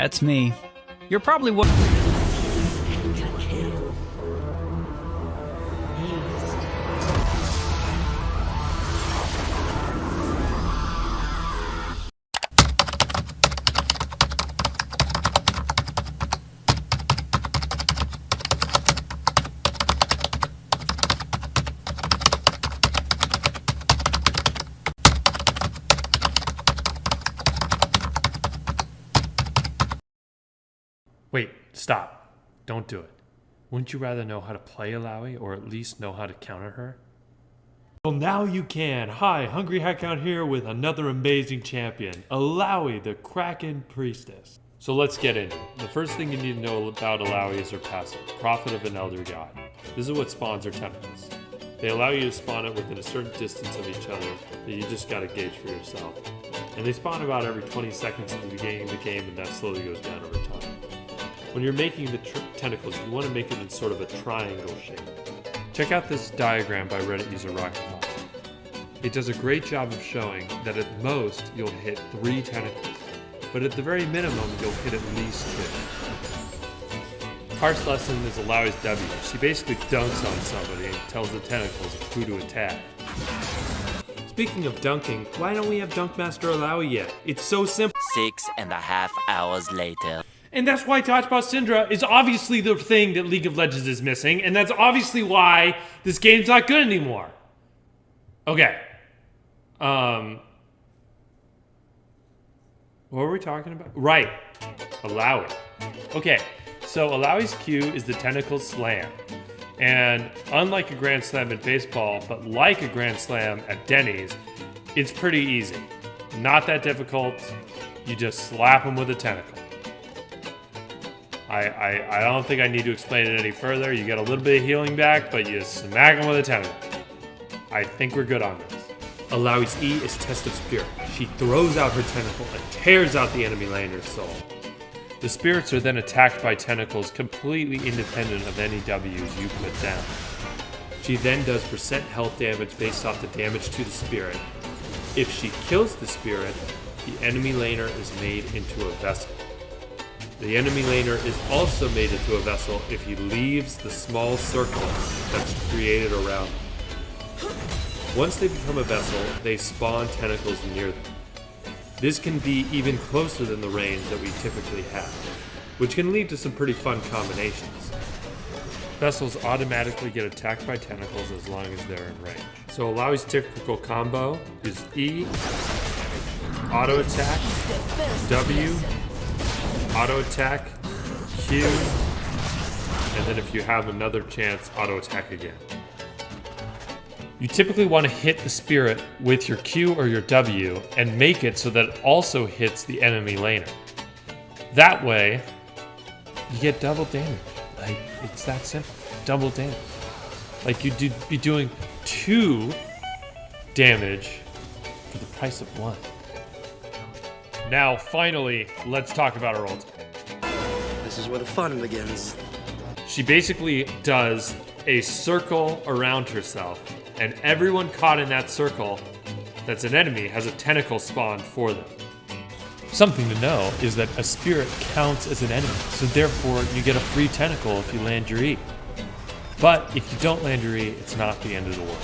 That's me. You're probably what. Wait, stop. Don't do it. Wouldn't you rather know how to play Illaoi, or at least know how to counter her? Well, now you can. Hi, Hungry Hackhound here with another amazing champion, Illaoi, the Kraken Priestess. So let's get into it. The first thing you need to know about Illaoi is her passive, Prophet of an Elder God. This is what spawns her tentacles. They allow you to spawn it within a certain distance of each other that you just gotta gauge for yourself. And they spawn about every 20 seconds at the beginning of the game, and that slowly goes down over time. When you're making the tentacles, you want to make it in sort of a triangle shape. Check out this diagram by Reddit user Rocketpop. It does a great job of showing that at most you'll hit 3 tentacles, but at the very minimum you'll hit at least 2. Parse lesson is Illaoi's W. She basically dunks on somebody and tells the tentacles who to attack. Speaking of dunking, why don't we have Dunkmaster Illaoi yet? It's so simple. 6.5 hours later. And that's why Dodgeball Syndra is obviously the thing that League of Legends is missing, and that's obviously why this game's not good anymore. Okay. What were we talking about? Right. Illaoi. Okay, so Illaoi's Q is the Tentacle Slam. And unlike a Grand Slam in baseball, but like a Grand Slam at Denny's, it's pretty easy. Not that difficult. You just slap them with a tentacle. I don't think I need to explain it any further. You get a little bit of healing back, but you smack them with a tentacle. I think we're good on this. Illaoi's E is Test of Spirit. She throws out her tentacle and tears out the enemy laner's soul. The spirits are then attacked by tentacles completely independent of any W's you put down. She then does % health damage based off the damage to the spirit. If she kills the spirit, the enemy laner is made into a vessel. The enemy laner is also made into a vessel if he leaves the small circle that's created around them. Once they become a vessel, they spawn tentacles near them. This can be even closer than the range that we typically have, which can lead to some pretty fun combinations. Vessels automatically get attacked by tentacles as long as they're in range. So Illaoi's typical combo is E, auto attack, W, auto attack, Q, and then if you have another chance, auto attack again. You typically want to hit the spirit with your Q or your W and make it so that it also hits the enemy laner. That way, you get double damage. Like, it's that simple. Double damage. Like, you'd be doing 2 damage for the price of 1. Now, finally, let's talk about her ult. This is where the fun begins. She basically does a circle around herself, and everyone caught in that circle that's an enemy has a tentacle spawned for them. Something to know is that a spirit counts as an enemy, so therefore you get a free tentacle if you land your E. But if you don't land your E, it's not the end of the world.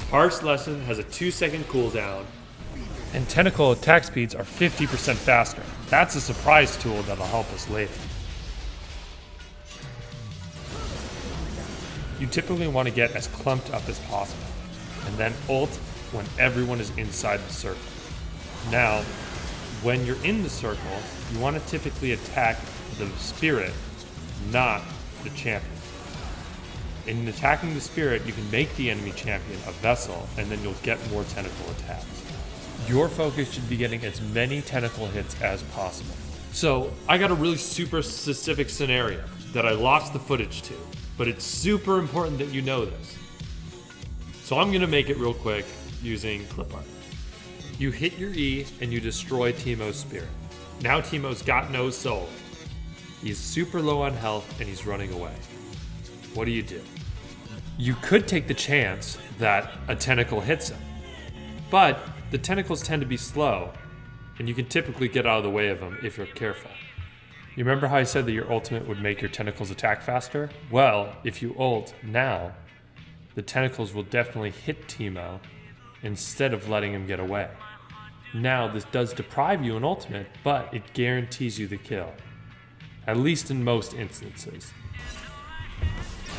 Parse Lesson has a 2-second cooldown, and tentacle attack speeds are 50% faster. That's a surprise tool that'll help us later. You typically want to get as clumped up as possible, and then ult when everyone is inside the circle. Now, when you're in the circle, you want to typically attack the spirit, not the champion. In attacking the spirit, you can make the enemy champion a vessel, and then you'll get more tentacle attacks. Your focus should be getting as many tentacle hits as possible. So, I got a really super specific scenario that I lost the footage to, but it's super important that you know this. So I'm gonna make it real quick using clip art. You hit your E and you destroy Teemo's spirit. Now Teemo's got no soul. He's super low on health and he's running away. What do? You could take the chance that a tentacle hits him, but the tentacles tend to be slow, and you can typically get out of the way of them if you're careful. You remember how I said that your ultimate would make your tentacles attack faster? Well, if you ult now, the tentacles will definitely hit Teemo instead of letting him get away. Now, this does deprive you an ultimate, but it guarantees you the kill. At least in most instances.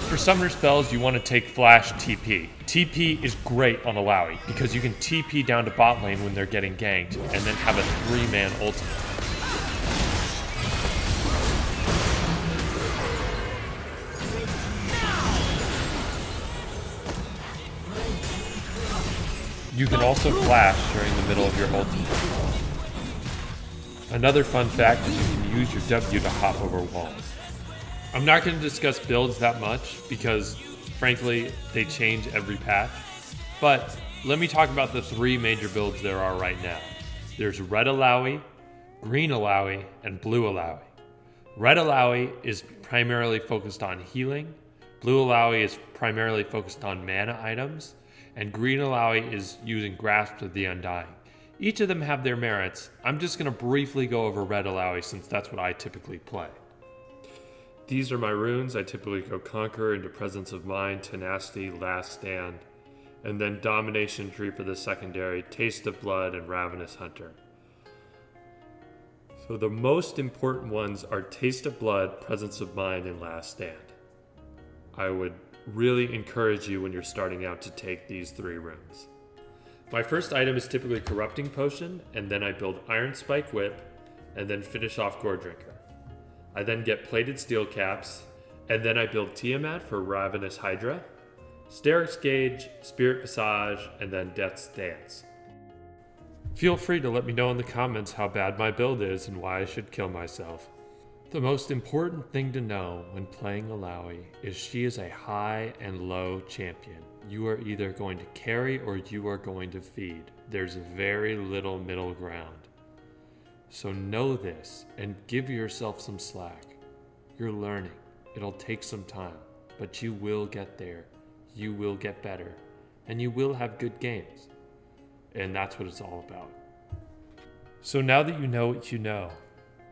For summoner spells, you want to take Flash TP. TP is great on Illaoi because you can TP down to bot lane when they're getting ganked and then have a 3-man ultimate. You can also flash during the middle of your ultimate. Another fun fact is you can use your W to hop over walls. I'm not going to discuss builds that much because, frankly, they change every patch. But let me talk about the 3 major builds there are right now. There's Red Illaoi, Green Illaoi, and Blue Illaoi. Red Illaoi is primarily focused on healing, Blue Illaoi is primarily focused on mana items, and Green Illaoi is using Grasp of the Undying. Each of them have their merits. I'm just going to briefly go over Red Illaoi since that's what I typically play. These are my runes. I typically go Conqueror into Presence of Mind, Tenacity, Last Stand, and then Domination Tree for the secondary, Taste of Blood, and Ravenous Hunter. So the most important ones are Taste of Blood, Presence of Mind, and Last Stand. I would really encourage you when you're starting out to take these 3 runes. My first item is typically Corrupting Potion, and then I build Iron Spike Whip, and then finish off Gore Drinker. I then get Plated Steel Caps, and then I build Tiamat for Ravenous Hydra, Sterix Gauge, Spirit Visage, and then Death's Dance. Feel free to let me know in the comments how bad my build is and why I should kill myself. The most important thing to know when playing Illaoi is she is a high and low champion. You are either going to carry or you are going to feed. There's very little middle ground. So know this and give yourself some slack. You're learning. It'll take some time, but you will get there. You will get better, and you will have good games. And that's what it's all about. So now that you know what you know,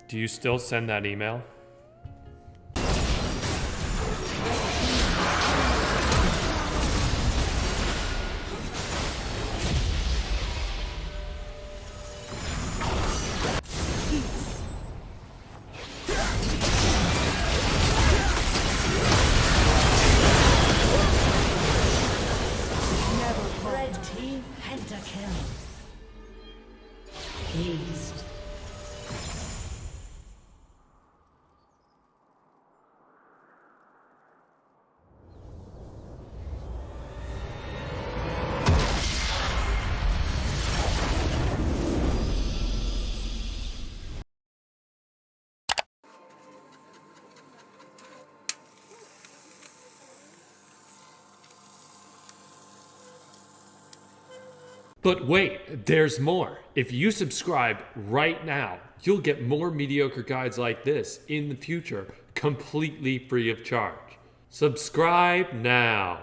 do you still send that email? Red team pentakill. Aced. But wait, there's more. If you subscribe right now, you'll get more mediocre guides like this in the future, completely free of charge. Subscribe now.